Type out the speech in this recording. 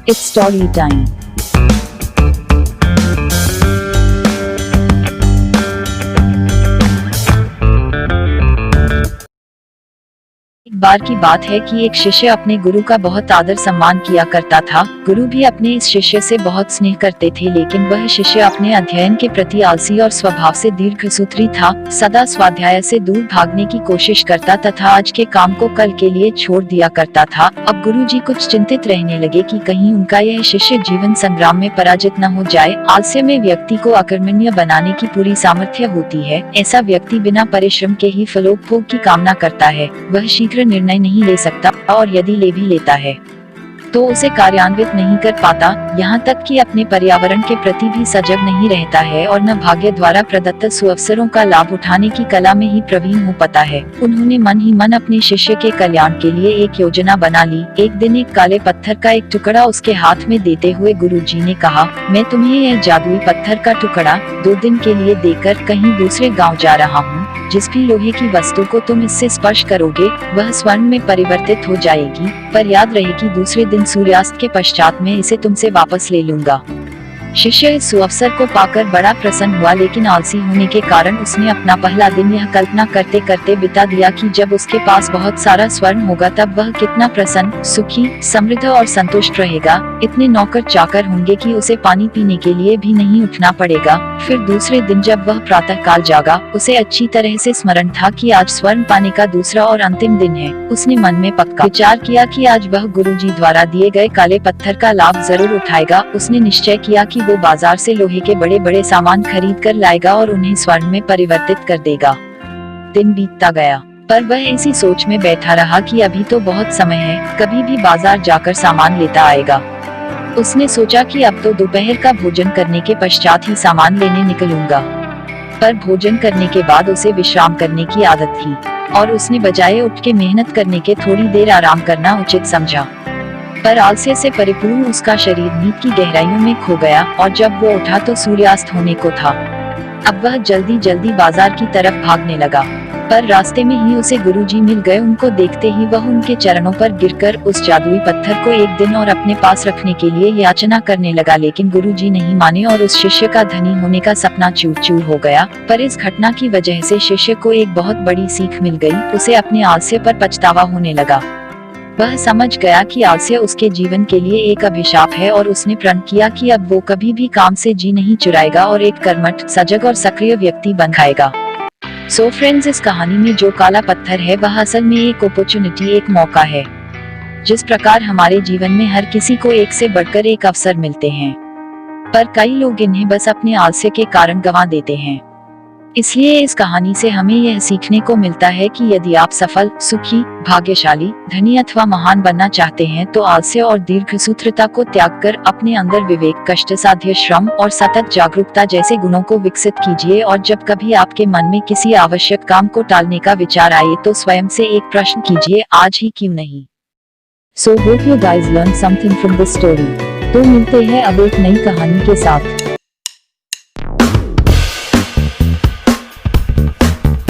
It's story time. एक बार की बात है कि एक शिष्य अपने गुरु का बहुत आदर सम्मान किया करता था। गुरु भी अपने इस शिष्य से बहुत स्नेह करते थे, लेकिन वह शिष्य अपने अध्ययन के प्रति आलसी और स्वभाव से दीर्घसूत्री था। सदा स्वाध्याय से दूर भागने की कोशिश करता तथा आज के काम को कल के लिए छोड़ दिया करता था। अब गुरुजी कुछ चिंतित रहने लगे कि कहीं उनका यह शिष्य जीवन संग्राम में पराजित न हो जाए। आलस्य में व्यक्ति को अकर्मण्य बनाने की पूरी सामर्थ्य होती है। ऐसा व्यक्ति बिना परिश्रम के ही फलोपभोग की कामना करता है। वह शीघ्र निर्णय नहीं ले सकता और यदि ले भी लेता है तो उसे कार्यान्वित नहीं कर पाता। यहाँ तक कि अपने पर्यावरण के प्रति भी सजग नहीं रहता है और न भाग्य द्वारा प्रदत्त सुअवसरों का लाभ उठाने की कला में ही प्रवीण हो पाता है। उन्होंने मन ही मन अपने शिष्य के कल्याण के लिए एक योजना बना ली। एक दिन एक काले पत्थर का एक टुकड़ा उसके हाथ में देते हुए गुरुजी ने कहा, मैं तुम्हें यह जादुई पत्थर का टुकड़ा 2 दिन के लिए देकर कहीं दूसरे गाँव जा रहा हूँ। जिस भी लोहे की वस्तु को तुम इससे स्पर्श करोगे वह स्वर्ण में परिवर्तित हो जाएगी, पर याद रहे कि दूसरे दिन सूर्यास्त के पश्चात मैं इसे तुमसे वापस ले लूंगा। शिष्य इस सुअवसर को पाकर बड़ा प्रसन्न हुआ, लेकिन आलसी होने के कारण उसने अपना पहला दिन यह कल्पना करते करते बिता दिया कि जब उसके पास बहुत सारा स्वर्ण होगा तब वह कितना प्रसन्न, सुखी, समृद्ध और संतुष्ट रहेगा। इतने नौकर चाकर होंगे कि उसे पानी पीने के लिए भी नहीं उठना पड़ेगा। फिर दूसरे दिन जब वह प्रातः काल जागा, उसे अच्छी तरह से स्मरण था कि आज स्वर्ण पाने का दूसरा और अंतिम दिन है। उसने मन में पक्का विचार किया कि आज वह गुरुजी द्वारा दिए गए काले पत्थर का लाभ जरूर उठाएगा। उसने निश्चय किया कि वो बाजार से लोहे के बड़े बड़े सामान खरीद कर लाएगा और उन्हें स्वर्ण में परिवर्तित कर देगा। दिन बीतता गया, पर वह इसी सोच में बैठा रहा कि अभी तो बहुत समय है, कभी भी बाजार जाकर सामान लेता आएगा। उसने सोचा कि अब तो दोपहर का भोजन करने के पश्चात ही सामान लेने निकलूंगा। पर भोजन करने के बाद उसे विश्राम करने की आदत थी और उसने बजाय उठ के मेहनत करने के थोड़ी देर आराम करना उचित समझा। पर आलस्य से परिपूर्ण उसका शरीर नींद की गहराइयों में खो गया और जब वो उठा तो सूर्यास्त होने को था। अब वह जल्दी जल्दी बाजार की तरफ भागने लगा, पर रास्ते में ही उसे गुरुजी मिल गए। उनको देखते ही वह उनके चरणों पर गिरकर उस जादुई पत्थर को एक दिन और अपने पास रखने के लिए याचना करने लगा, लेकिन गुरुजी नहीं माने और उस शिष्य का धनी होने का सपना चूर चूर हो गया। पर इस घटना की वजह से शिष्य को एक बहुत बड़ी सीख मिल गई। उसे अपने आलस्य पर पछतावा होने लगा। वह समझ गया कि आलस्य उसके जीवन के लिए एक अभिशाप है और उसने प्रण किया कि अब वो कभी भी काम से जी नहीं चुराएगा और एक कर्मठ, सजग और सक्रिय व्यक्ति बन जाएगा। सो फ्रेंड्स, इस कहानी में जो काला पत्थर है वह असल में एक अपॉर्चुनिटी, एक मौका है। जिस प्रकार हमारे जीवन में हर किसी को एक से बढ़कर एक अवसर मिलते हैं, पर कई लोग इन्हें बस अपने आलस्य के कारण गंवा देते हैं। इसलिए इस कहानी से हमें यह सीखने को मिलता है कि यदि आप सफल, सुखी, भाग्यशाली, धनी अथवा महान बनना चाहते हैं तो आलस्य और दीर्घसूत्रता को त्याग कर अपने अंदर विवेक, कष्टसाध्य श्रम और सतत जागरूकता जैसे गुणों को विकसित कीजिए। और जब कभी आपके मन में किसी आवश्यक काम को टालने का विचार आए तो स्वयं से एक प्रश्न कीजिए, आज ही क्यों नहीं। So hope you guys learned something from this story। तो मिलते हैं अब एक नई कहानी के साथ।